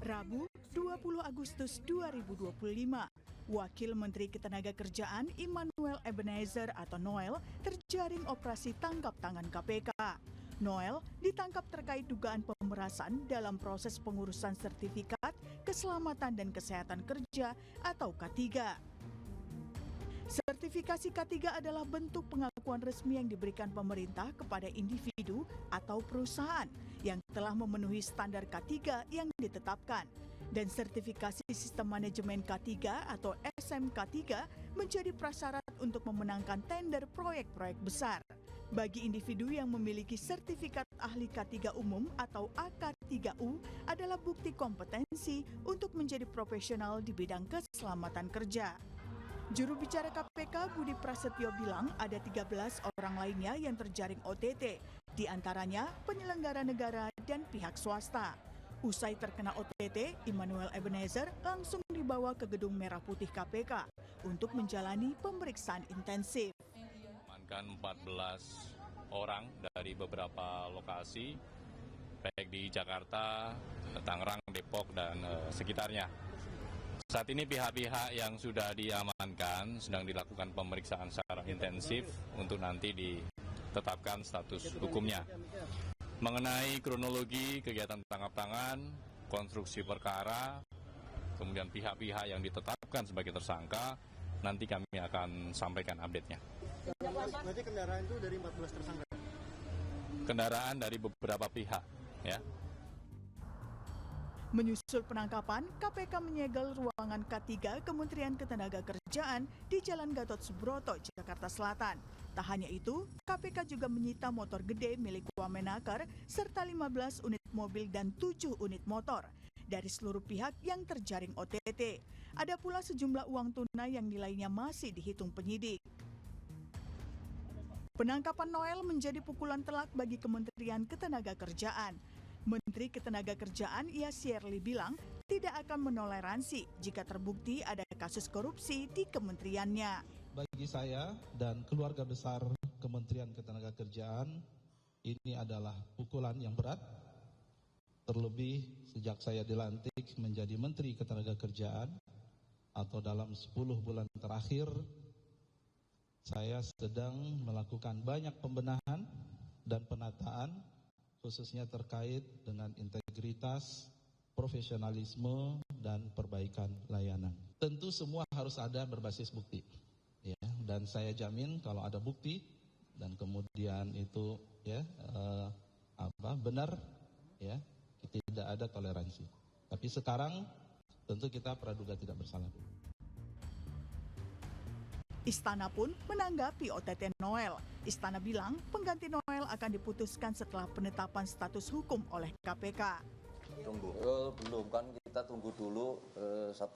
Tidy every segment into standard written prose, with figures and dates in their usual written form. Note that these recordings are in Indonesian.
Rabu, 20 Agustus 2025, Wakil Menteri Ketenagakerjaan Immanuel Ebenezer atau Noel terjaring operasi tangkap tangan KPK. Noel ditangkap terkait dugaan pemerasan dalam proses pengurusan sertifikat keselamatan dan kesehatan kerja atau K3. Sertifikasi K3 adalah bentuk pengakuan resmi yang diberikan pemerintah kepada individu atau perusahaan yang telah memenuhi standar K3 yang ditetapkan. Dan sertifikasi sistem manajemen K3 atau SMK3 menjadi prasyarat untuk memenangkan tender proyek-proyek besar. Bagi individu yang memiliki sertifikat ahli K3 umum atau AK3U adalah bukti kompetensi untuk menjadi profesional di bidang keselamatan kerja. Juru bicara KPK Budi Prasetyo bilang ada 13 orang lainnya yang terjaring OTT, di antaranya penyelenggara negara dan pihak swasta. Usai terkena OTT, Immanuel Ebenezer langsung dibawa ke Gedung Merah Putih KPK untuk menjalani pemeriksaan intensif. Amankan 14 orang dari beberapa lokasi, baik di Jakarta, Tangerang, Depok, dan sekitarnya. Saat ini pihak-pihak yang sudah diamankan sedang dilakukan pemeriksaan secara intensif untuk nanti ditetapkan status hukumnya. Mengenai kronologi kegiatan tangkap tangan, konstruksi perkara, kemudian pihak-pihak yang ditetapkan sebagai tersangka, nanti kami akan sampaikan update-nya. Berarti kendaraan itu dari 14 tersangka? Kendaraan dari beberapa pihak, ya. Menyusul penangkapan, KPK menyegel ruangan K3 Kementerian Ketenagakerjaan di Jalan Gatot Subroto, Jakarta Selatan. Tak hanya itu, KPK juga menyita motor gede milik Wamenaker serta 15 unit mobil dan 7 unit motor dari seluruh pihak yang terjaring OTT. Ada pula sejumlah uang tunai yang nilainya masih dihitung penyidik. Penangkapan Noel menjadi pukulan telak bagi Kementerian Ketenagakerjaan. Menteri Ketenagakerjaan Yasirli bilang tidak akan menoleransi jika terbukti ada kasus korupsi di kementeriannya. Bagi saya dan keluarga besar Kementerian Ketenagakerjaan, ini adalah pukulan yang berat. Terlebih sejak saya dilantik menjadi Menteri Ketenagakerjaan atau dalam 10 bulan terakhir, saya sedang melakukan banyak pembenahan dan penataan khususnya terkait dengan integritas, profesionalisme, dan perbaikan layanan. Tentu semua harus ada berbasis bukti, ya. Dan saya jamin kalau ada bukti dan kemudian itu benar, ya, tidak ada toleransi. Tapi sekarang tentu kita praduga tidak bersalah. Istana pun menanggapi OTT Noel. Istana bilang pengganti Noel akan diputuskan setelah penetapan status hukum oleh KPK. Tunggu, belum kan, kita tunggu dulu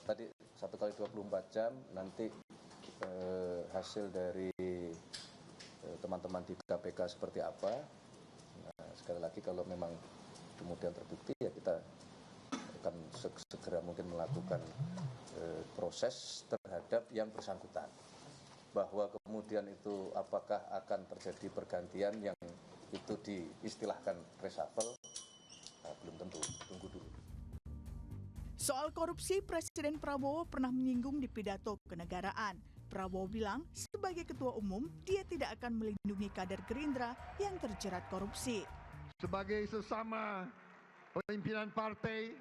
tadi 1 kali 24 jam nanti hasil dari teman-teman di KPK seperti apa. Nah, sekali lagi kalau memang kemudian terbukti ya kita akan segera mungkin melakukan proses terhadap yang bersangkutan. Bahwa kemudian itu apakah akan terjadi pergantian yang itu diistilahkan reshuffle, belum tentu, tunggu dulu. Soal korupsi, Presiden Prabowo pernah menyinggung di pidato kenegaraan. Prabowo bilang sebagai ketua umum, dia tidak akan melindungi kader Gerindra yang terjerat korupsi. Sebagai sesama pimpinan partai,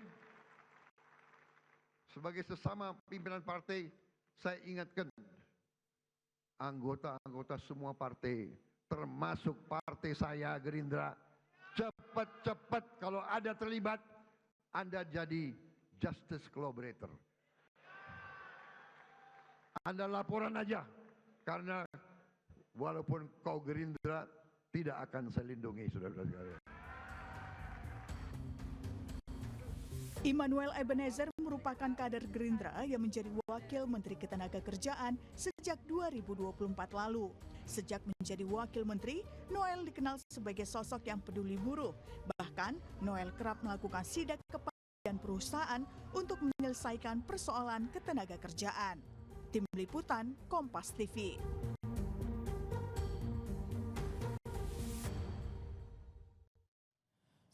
saya ingatkan anggota-anggota semua partai, termasuk partai saya Gerindra, cepat-cepat kalau ada terlibat, Anda jadi justice collaborator. Anda laporan aja, karena walaupun kau Gerindra, tidak akan saya lindungi, saudara-saudara sekalian. Immanuel Ebenezer merupakan kader Gerindra yang menjadi Wakil Menteri Ketenagakerjaan sejak 2024 lalu. Sejak menjadi Wakil Menteri, Noel dikenal sebagai sosok yang peduli buruh. Bahkan, Noel kerap melakukan sidak kepada dan perusahaan untuk menyelesaikan persoalan ketenagakerjaan. Tim Liputan, Kompas TV.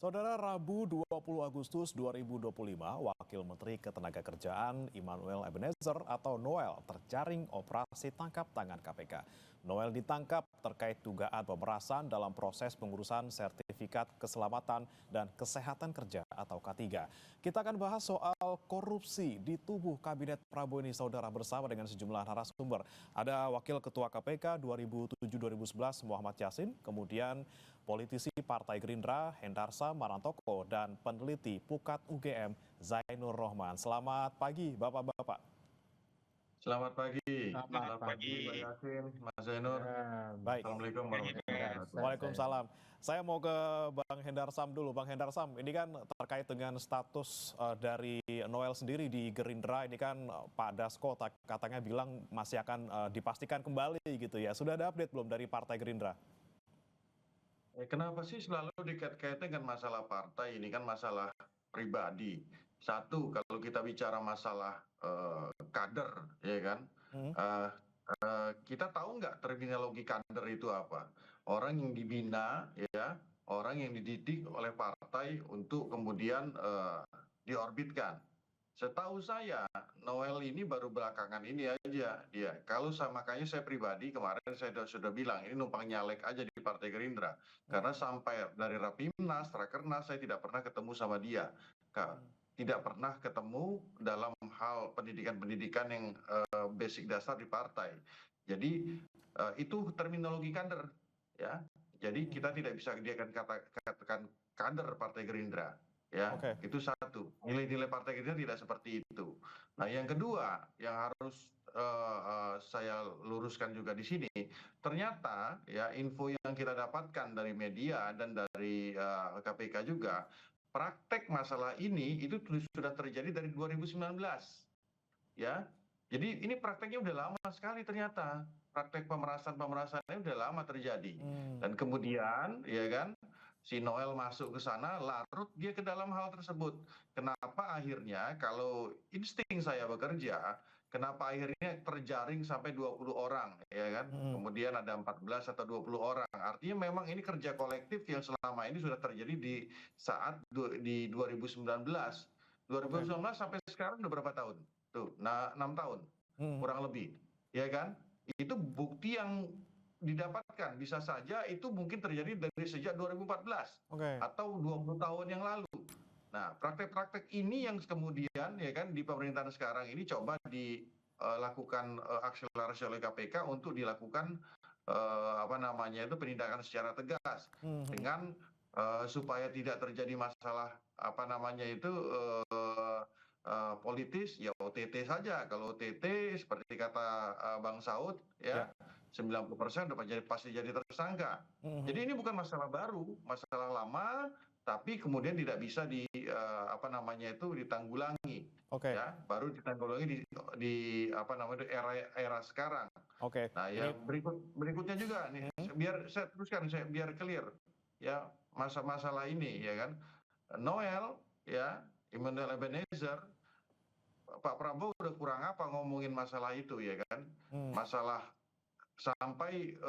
Saudara, Rabu 20 Agustus 2025, Wakil Menteri Ketenagakerjaan Immanuel Ebenezer atau Noel terjaring operasi tangkap tangan KPK. Noel ditangkap terkait dugaan pemerasan dalam proses pengurusan sertifikat keselamatan dan kesehatan kerja atau K3. Kita akan bahas soal korupsi di tubuh Kabinet Prabowo ini, saudara, bersama dengan sejumlah narasumber. Ada Wakil Ketua KPK 2007-2011 Muhammad Yasin, kemudian politisi Partai Gerindra Hendarsa Marantoko, dan peneliti Pukat UGM Zainur Rohman. Selamat pagi Bapak-Bapak. Selamat pagi. Selamat pagi. Pak Yasin, Mas Zainur. Baik. Assalamualaikum warahmatullahi wabarakatuh. Waalaikumsalam. Saya mau ke Bang Hendarsam dulu. Bang Hendarsam, ini kan terkait dengan status dari Noel sendiri di Gerindra. Ini kan Pak Dasko katanya bilang masih akan dipastikan kembali gitu ya. Sudah ada update belum dari Partai Gerindra? Kenapa sih selalu dikait-kaitkan dengan masalah partai? Ini kan masalah pribadi. Satu, kalau kita bicara masalah kader, ya kan? Kita tahu nggak terminologi kader itu apa? Orang yang dibina, ya, orang yang dididik oleh partai untuk kemudian diorbitkan. Setahu saya, Noel ini baru belakangan ini aja dia. Makanya saya pribadi kemarin saya sudah bilang ini numpang nyalek aja di Partai Gerindra. Karena sampai dari Rapimnas, Rakernas saya tidak pernah ketemu sama dia. Tidak pernah ketemu dalam hal pendidikan-pendidikan yang basic dasar di partai. Jadi itu terminologi kader, ya. Jadi kita tidak bisa dia katakan kader Partai Gerindra. Ya, itu satu. Nilai-nilai Partai Gerindra tidak seperti itu. Nah, yang kedua yang harus saya luruskan juga di sini, ternyata ya info yang kita dapatkan dari media dan dari KPK juga, praktek masalah ini itu sudah terjadi dari 2019. Ya. Jadi ini prakteknya udah lama sekali ternyata. Praktek pemerasan-pemerasannya udah lama terjadi. Dan kemudian, ya kan, si Noel masuk ke sana, larut dia ke dalam hal tersebut. Kenapa akhirnya kalau insting saya bekerja, kenapa akhirnya terjaring sampai 20 orang, ya kan? Kemudian ada 14 atau 20 orang. Artinya memang ini kerja kolektif yang selama ini sudah terjadi di saat di 2019. 2019 sampai sekarang udah berapa tahun? Tuh, 6 tahun, kurang lebih. Ya kan? Itu bukti yang didapatkan, bisa saja itu mungkin terjadi dari sejak 2014 atau 20 tahun yang lalu. Nah, praktek-praktek ini yang kemudian ya kan di pemerintahan sekarang ini coba dilakukan akselerasi oleh KPK untuk dilakukan penindakan secara tegas dengan supaya tidak terjadi masalah politis, ya OTT saja. Kalau OTT seperti kata Bang Saud ya. 90% udah pasti jadi tersangka. Jadi ini bukan masalah baru, masalah lama, tapi kemudian tidak bisa ditanggulangi. Ya, baru ditanggulangi di era sekarang. Nah, yang berikutnya juga nih, biar saya teruskan, biar clear ya masalah ini ya kan. Noel ya, Immanuel Ebenezer, Pak Prabowo udah kurang apa ngomongin masalah itu ya kan. Masalah sampai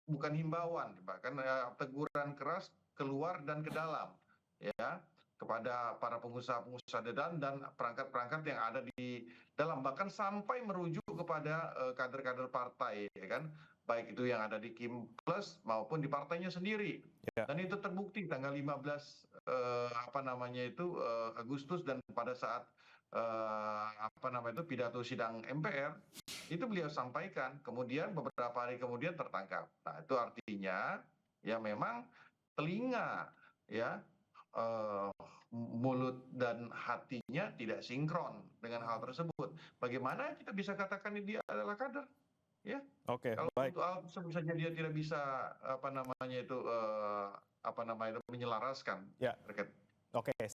bukan himbauan, bahkan teguran keras keluar dan ke dalam ya kepada para pengusaha-pengusaha dan perangkat-perangkat yang ada di dalam, bahkan sampai merujuk kepada kader-kader partai ya kan, baik itu yang ada di Kim Plus maupun di partainya sendiri. Dan itu terbukti tanggal 15 Agustus, dan pada saat pidato sidang MPR itu beliau sampaikan, kemudian beberapa hari kemudian tertangkap. Nah, itu artinya ya memang telinga ya mulut dan hatinya tidak sinkron dengan hal tersebut. Bagaimana kita bisa katakan dia adalah kader? Ya. Kalau untuk hal tersebut saja dia tidak bisa menyelaraskan terkait.